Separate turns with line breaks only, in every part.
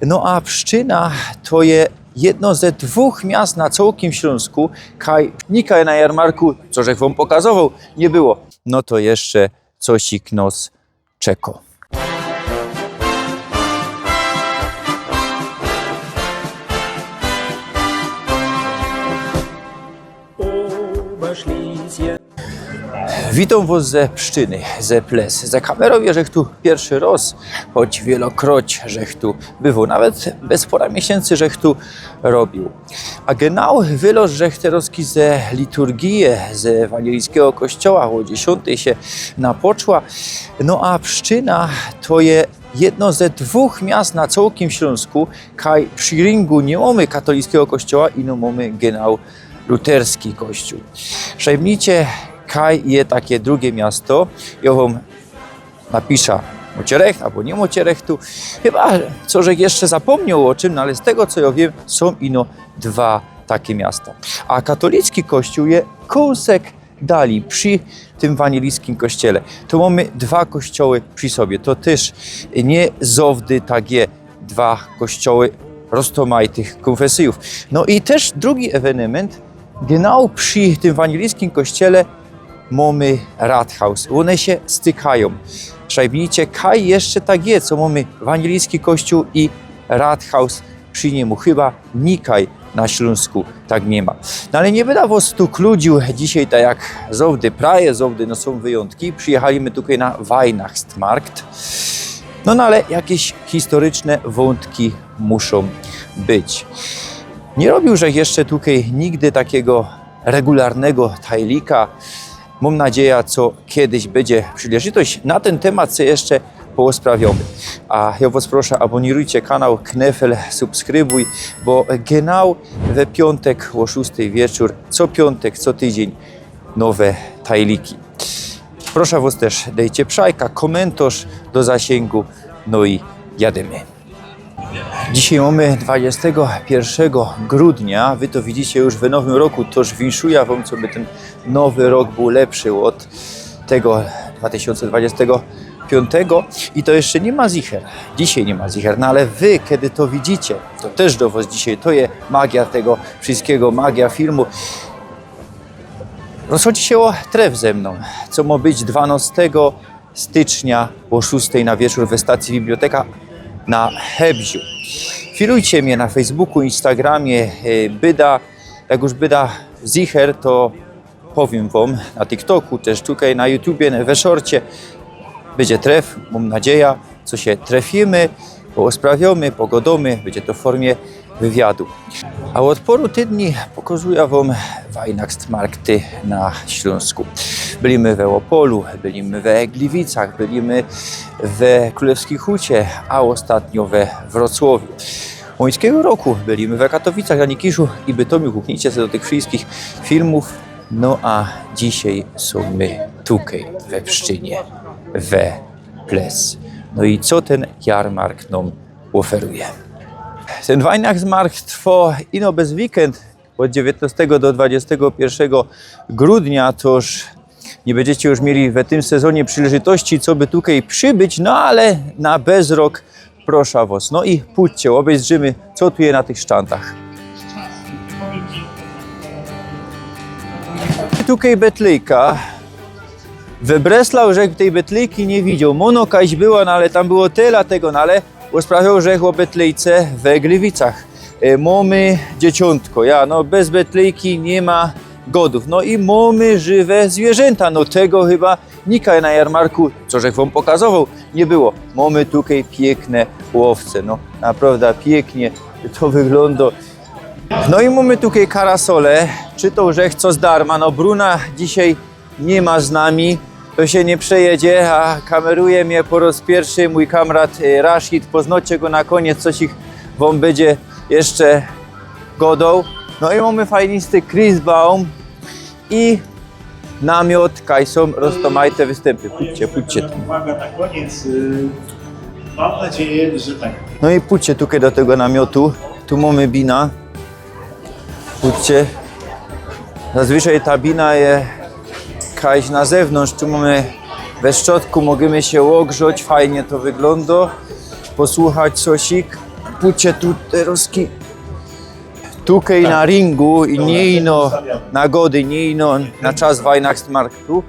No a Pszczyna to je jedno ze dwóch miast na całym Śląsku, nikaj na jarmarku, co żech wam pokazował, nie było. No to jeszcze cosik nos czeko. Witam was ze Pszczyny, ze Ples. Za kamerą jeżech tu pierwszy raz, choć wielokroć żech tu bywał, nawet bez pora miesięcy żech tu robił. A genau wylos żech teroski ze liturgii, ze ewangelickiego kościoła o 10 się napoczła. No a Pszczyna to je jedno ze dwóch miast na całym Śląsku, kaj przy ringu nie mamy katolickiego kościoła i no mamy genau luterski kościół. Szajmnicie, kaj je takie drugie miasto, ja wam napiszę Mocierech albo nie Mocierech tu. Chyba, co żech jeszcze zapomniał o czym, no ale z tego co ja wiem, są ino dwa takie miasta. A katolicki kościół je kołsek dali przy tym ewangelickim kościele. To mamy dwa kościoły przy sobie. To też nie zowdy takie dwa kościoły roztomajtych konfesjów. No i też drugi ewenement, genau przy tym ewangelickim kościele mamy Rathaus. One się stykają. Szajbnicie, kaj jeszcze tak jest, co mamy ewangelicki kościół i Rathaus przy niemu. Chyba nikaj na Śląsku tak nie ma. No ale nie wyda was tu kludził dzisiaj, tak jak zowdy praje, zowdy no są wyjątki. Przyjechaliśmy tutaj na Weihnachtsmarkt. No ale jakieś historyczne wątki muszą być. Nie robił żech jeszcze tutaj nigdy takiego regularnego tajlika. Mam nadzieję, co kiedyś będzie przyleżitość na ten temat, co jeszcze posprawiamy. A ja was proszę, abonirujcie kanał Knefel, subskrybuj, bo genau we piątek o 6 wieczór, co piątek, co tydzień nowe tajliki. Proszę was też, dajcie przajka, komentarz do zasięgu, no i jademy. Dzisiaj mamy 21 grudnia, wy to widzicie już w nowym roku, toż winszuję wam, co by ten nowy rok był lepszy od tego 2025 i to jeszcze nie ma zicher, dzisiaj nie ma zicher, no ale wy, kiedy to widzicie, to też do was dzisiaj, to jest magia tego wszystkiego, magia filmu. Rozchodzi się o tref ze mną, co ma być 12 stycznia o 6 na wieczór we stacji Biblioteka na Hebziu. Filujcie mnie na Facebooku, Instagramie, byda, jak już byda zicher, to powiem wam na TikToku, też tutaj na YouTubie, we shorcie. Będzie tref, mam nadzieję, co się trefimy, posprawiamy, pogodomy, będzie to w formie wywiadu. A od paru tygodni pokazuję wam Weihnachtsmarkty na Śląsku. Byliśmy we Opolu, byliśmy we Gliwicach, byliśmy we Królewskiej Hucie, a ostatnio we Wrocławiu. Łońskiego roku byliśmy we Katowicach, Janikiszu i Bytomiu. Kuknijcie sobie do tych wszystkich filmów. No a dzisiaj są my tutaj we Pszczynie, we Ples. No i co ten jarmark nam oferuje? Ten Weihnachtsmarkt trwa ino bez weekend od 19 do 21 grudnia, toż nie będziecie już mieli w tym sezonie przyleżytości, co by tutaj przybyć, no ale na bezrok proszę was. No i pójdźcie, obejrzymy, co tu jest na tych sztandach. Tutaj betlejka. We Breslau żech tej betlejki nie widział. Monokaś była, no ale tam było tyle tego, no ale sprawiał żech o betlejce we Gliwicach. Mamy dzieciątko, no bez betlejki nie ma godów. No i mamy żywe zwierzęta, no tego chyba nikaj na jarmarku, co żech wam pokazował, nie było. Mamy tutaj piękne łowce, no naprawdę pięknie to wygląda. No i mamy tutaj karasole, czy to żech co zdarma, no Bruna dzisiaj nie ma z nami, to się nie przejedzie, a kameruje mnie po raz pierwszy mój kamrat Rashid, poznacie go na koniec, coś ich wam będzie jeszcze godał. No i mamy fajnisty Christbaum i namiot, kaj są roztomajte występy. Pójdźcie.
Uwaga na koniec, mam nadzieję, że tak.
No i pójdźcie tutaj do tego namiotu, tu mamy bina. Pójdźcie. Zazwyczaj ta bina jest jakaś na zewnątrz, tu mamy we szczotku, możemy się ogrzać, fajnie to wygląda, posłuchać cosik. pucie tu teroski. Tukej na ringu i niejno na gody, niejno na czas Weihnachtsmarktu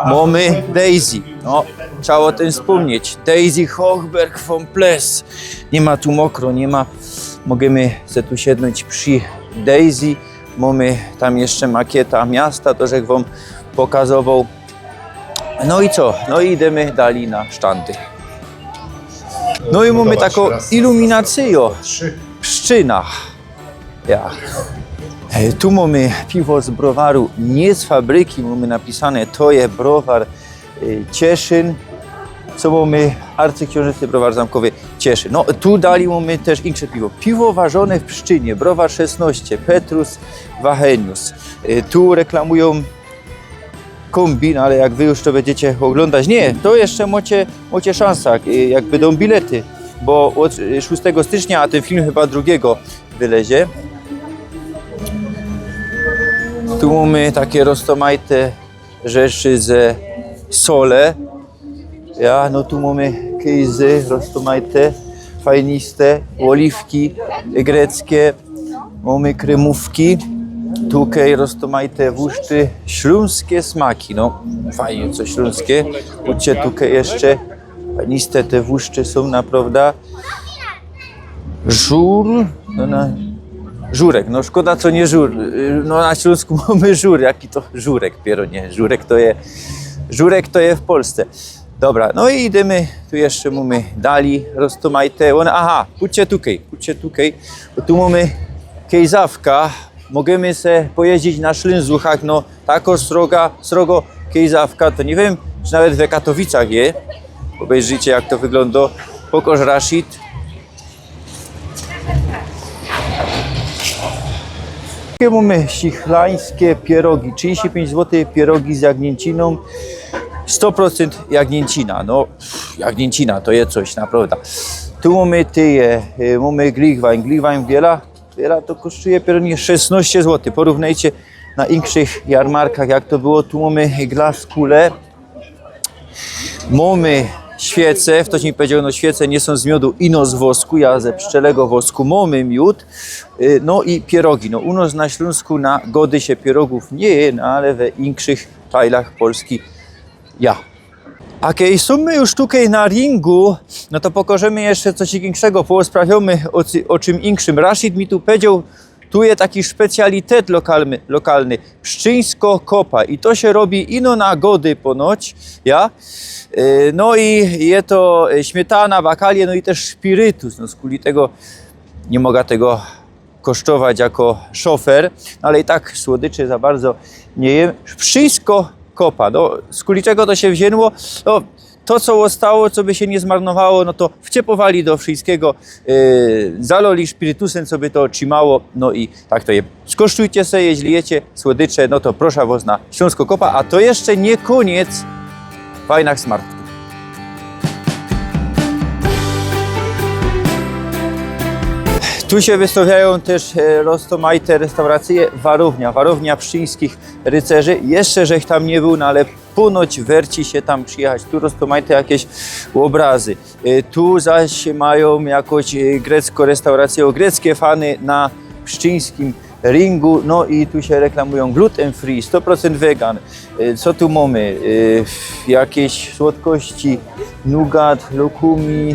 mamy Daisy. No, trzeba o tym wspomnieć. Daisy Hochberg von Ples. Nie ma tu mokro, nie ma. Możemy se tu siednąć przy Daisy. Mamy tam jeszcze makieta miasta, to żech wam pokazował. No i co? No i idziemy dalej na sztandy. No i mamy taką iluminację. Pszczyna. Ja. Tu mamy piwo z browaru, nie z fabryki, mamy napisane, to jest browar Cieszyn. Co mamy? Arcyksiążęcy browar zamkowy Cieszyn. No tu dali mamy też inne piwo. Piwo ważone w Pszczynie, browar 16, Petrus Wahenius. Tu reklamują kombin, ale jak wy już to będziecie oglądać, nie, to jeszcze macie szansę, jak będą bilety, bo od 6 stycznia, a ten film chyba 2 wylezie. Tu mamy takie roztomajte rzeczy ze sole. Ja, no tu mamy kejzy roztomajte, fajniste, oliwki greckie, mamy kremówki. Tukej roztomajte wuszty, śląskie smaki, no fajnie co śląskie. Chodźcie tukej jeszcze, fajniste te wuszty są naprawdę. Żur, żurek, no szkoda co nie żur, no na Śląsku mamy żur, jaki to żurek, pieronie, żurek to jest w Polsce. Dobra, no i idziemy, tu jeszcze mamy dali roztomajte, aha, chodźcie tukej, bo tu mamy kejzawka. Możemy se pojeździć na szlynzuchach, no tako srogo kejzawka, to nie wiem, czy nawet w Katowicach je. Obejrzyjcie jak to wygląda. Pokaż Rashid. Takie mamy sichlańskie pierogi, 35 zł pierogi z jagnięciną, 100% jagnięcina, no jagnięcina to jest coś naprawdę. Tu mamy tyje, mamy Glühwein wiela to kosztuje pieronie 16 zł. Porównajcie na innych jarmarkach, jak to było. Tu mamy glaskule. Mamy świece. Ktoś mi powiedział, no świece nie są z miodu, ino z wosku. Ja ze pszczelego wosku. Mamy miód. No i pierogi. No u nas na Śląsku na gody się pierogów nie je, no, ale we innych tajlach Polski ja. A kiedy są już tutaj na ringu, no to pokażemy jeszcze coś innego, porozprawiamy o czym innym. Rashid mi tu powiedział, tu jest taki specjalitet lokalny, pszczyńsko kopa i to się robi ino na gody ponoć, ja. No i jest to śmietana, bakalie, no i też spirytus, no z kuli tego nie mogę tego kosztować jako szofer, ale i tak słodyczy za bardzo nie jem. Pszczyńsko kopa, no z kuliczego to się wzięło, no to co zostało, co by się nie zmarnowało, no to wciepowali do wszystkiego, zaloli spirytusem, co by to trzymało, no i tak to je. Skosztujcie sobie, jeśli jecie słodycze, no to proszę was na Śląsko Kopa, a to jeszcze nie koniec Weihnachtsmarktu. Tu się wystawiają też roztomajte restauracje, warownia pszczyńskich rycerzy. Jeszcze żech tam nie był, no ale ponoć werci się tam przyjechać. Tu roztomajte jakieś obrazy. Tu zaś mają jakąś grecką restaurację, greckie fany na pszczyńskim ringu. No i tu się reklamują gluten free, 100% vegan. Co tu mamy? Jakieś słodkości, nugat, lokumi.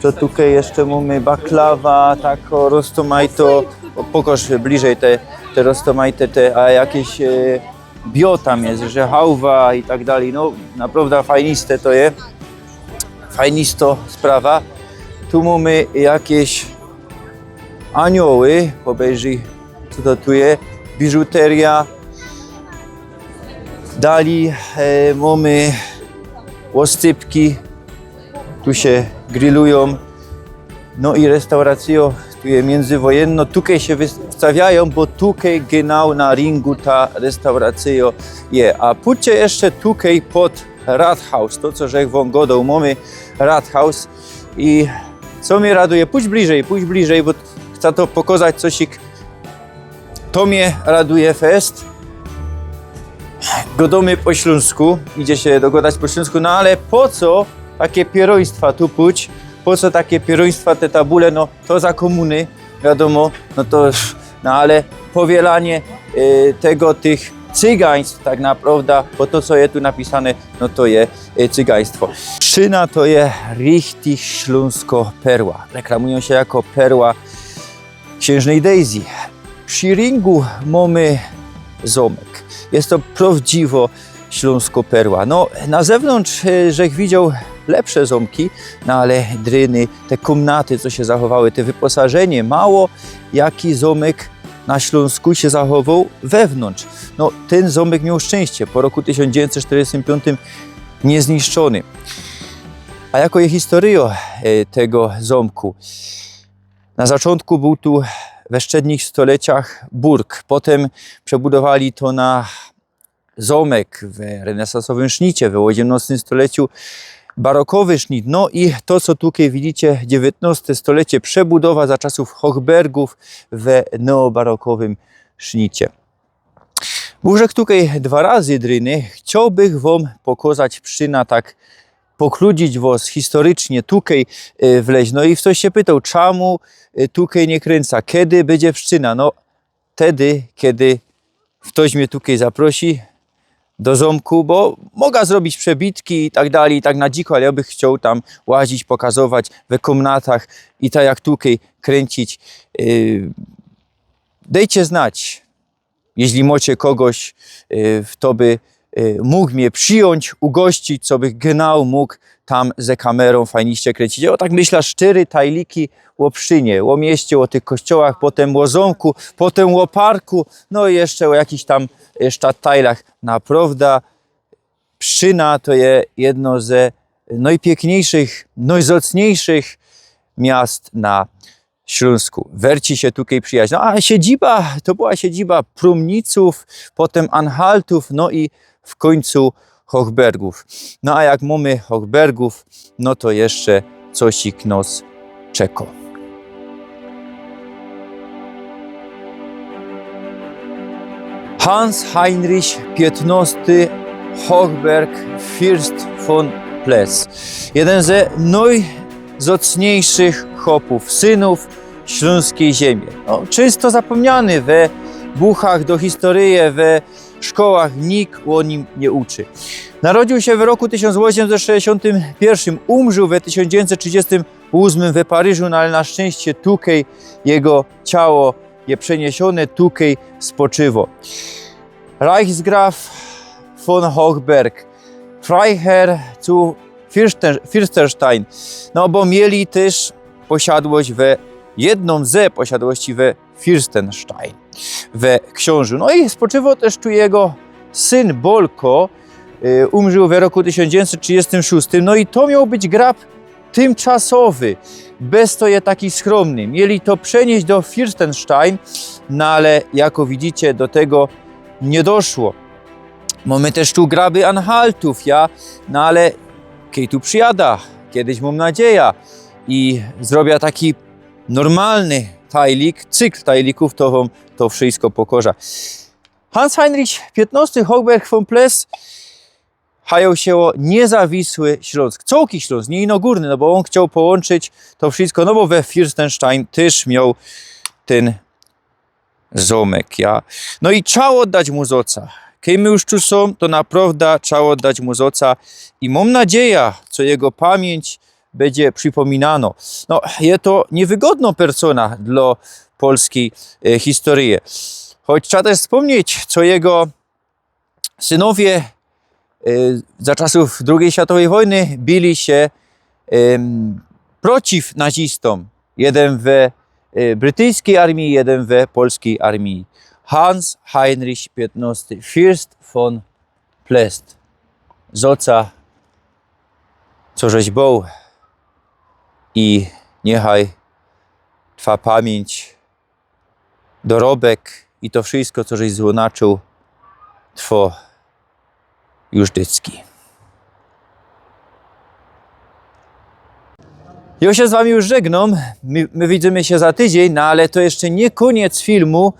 Co tutaj jeszcze mamy? Baklawa, tako, roztomajto. Pokaż bliżej te roztomajte, a jakieś bio tam jest, że hałwa i tak dalej. No naprawdę fajniste to jest. Fajnisto sprawa. Tu mamy jakieś anioły. Obejrzyj, co to tu jest. Biżuteria. Dali mamy oscypki. Tu się grillują. No i restauracje, tu jest międzywojenno. Tutaj się wystawiają, bo tutaj genau na ringu ta restauracja jest. A pójdźcie jeszcze tutaj pod Rathaus, to co żech wam godał, mamy Rathaus. I co mnie raduje, pójdź bliżej, bo chcę to pokazać coś. To mnie raduje fest. Godamy po śląsku, idzie się dogadać po śląsku, no ale po co takie pieroństwa tu pójdź? po co takie pieruństwa, te tabule, no to za komuny, wiadomo, no to, no ale powielanie tych cygaństw tak naprawdę, bo to co jest tu napisane, no to jest cygaństwo. Pszczyna to jest richtig śląsko perła. Reklamują się jako perła księżnej Daisy. Przy ringu mamy zomek. Jest to prawdziwo śląsko perła. No na zewnątrz żech widział lepsze zomki, no ale dryny, te komnaty, co się zachowały, te wyposażenie, mało jaki zomek na Śląsku się zachował wewnątrz. No ten zomek miał szczęście, po roku 1945 niezniszczony. A jako jest historia tego zamku? Na początku był tu we szczednich stuleciach burg, potem przebudowali to na zamek w renesansowym sznicie, w XVIII stuleciu barokowy sznit. No i to, co tutaj widzicie, XIX stulecie, przebudowa za czasów Hochbergów w neobarokowym sznicie. Burzek tutaj dwa razy dryny. Chciałbym wam pokazać pszczyna, tak pokludzić was historycznie tutaj wleźć. No i ktoś się pytał, czemu tutaj nie kręca? Kiedy będzie pszczyna? No wtedy, kiedy ktoś mnie tutaj zaprosi do zamku, bo mogę zrobić przebitki i tak dalej, i tak na dziko, ale ja bym chciał tam łazić, pokazywać we komnatach i tak jak tutaj kręcić. Dajcie znać, jeśli macie kogoś, kto by mógł mnie przyjąć, ugościć, co by genau mógł tam ze kamerą fajniście kręcić. O tak myślę, 4 tajliki o pszczynie, o mieście, o tych kościołach, potem o zamku, potem o parku, no i jeszcze o jakichś tam sztatajlach. Naprawdę pszczyna to jest jedno ze najpiękniejszych, najzacniejszych miast na Śląsku. Werci się tutaj przyjaźń. No a siedziba, to była siedziba Prumniców, potem Anhaltów, no i w końcu Hochbergów. No a jak mamy Hochbergów, no to jeszcze cosik nos czeka. Hans Heinrich XV Hochberg Fürst von Pless. Jeden ze najzacniejszych chłopów, synów śląskiej ziemi. No, często zapomniany we buchach do historii, we szkołach nikt o nim nie uczy. Narodził się w roku 1861, umrzył w 1938 w Paryżu, no ale na szczęście tutaj jego ciało je przeniesione, tutaj spoczywa. Reichsgraf von Hochberg, Freiherr zu Fürstenstein, no bo mieli też posiadłość jedną ze posiadłości we Fürstenstein, we Książu. No i spoczywał też tu jego syn Bolko, umrzył w roku 1936, no i to miał być grab tymczasowy, bez to je taki skromny. Mieli to przenieść do Fürstenstein, no ale jako widzicie do tego nie doszło. Mamy też tu graby Anhaltów, no ale kiedy tu przyjada, kiedyś mam nadzieję i zrobię taki normalny tajlik, cykl tajlików, to wam to wszystko pokorza. Hans Heinrich XV Hochberg von Pless chajął się o niezawisły Śląsk, całki Śląsk, nie inogórny, no bo on chciał połączyć to wszystko, no bo we Fürstenstein też miał ten zamek, No i trzeba oddać mu zoca. Kiedy my już tu są, to naprawdę trzeba oddać mu zoca i mam nadzieję, co jego pamięć będzie przypominano. No, jest to niewygodna persona dla polskiej historii. Choć trzeba też wspomnieć, co jego synowie za czasów II światowej wojny bili się przeciw nazistom. Jeden w brytyjskiej armii, jeden w polskiej armii. Hans Heinrich XV Fürst von Pless. Zoca, co żeś bał, i niechaj twa pamięć, dorobek i to wszystko, co żeś złonaczył, two już dycki. Ja się z wami już żegnam. My widzimy się za tydzień, no ale to jeszcze nie koniec filmu.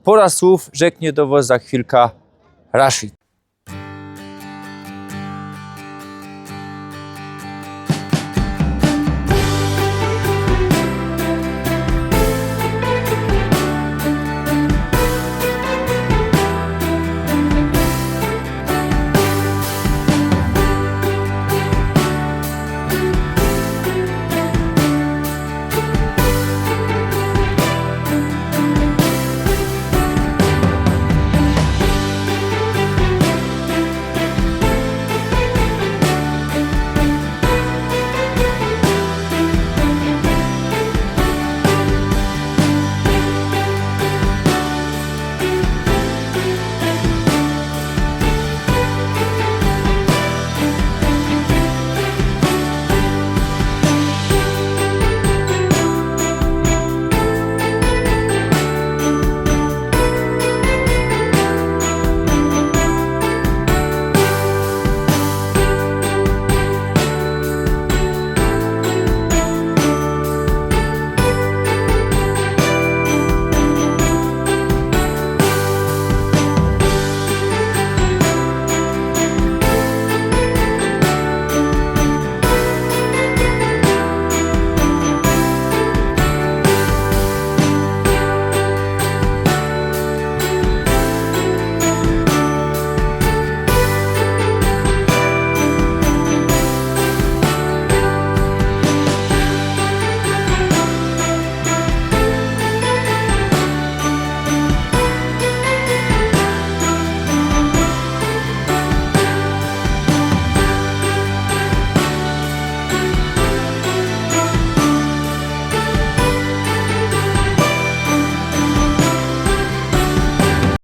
Pora słów rzeknie do was za chwilkę Rashid.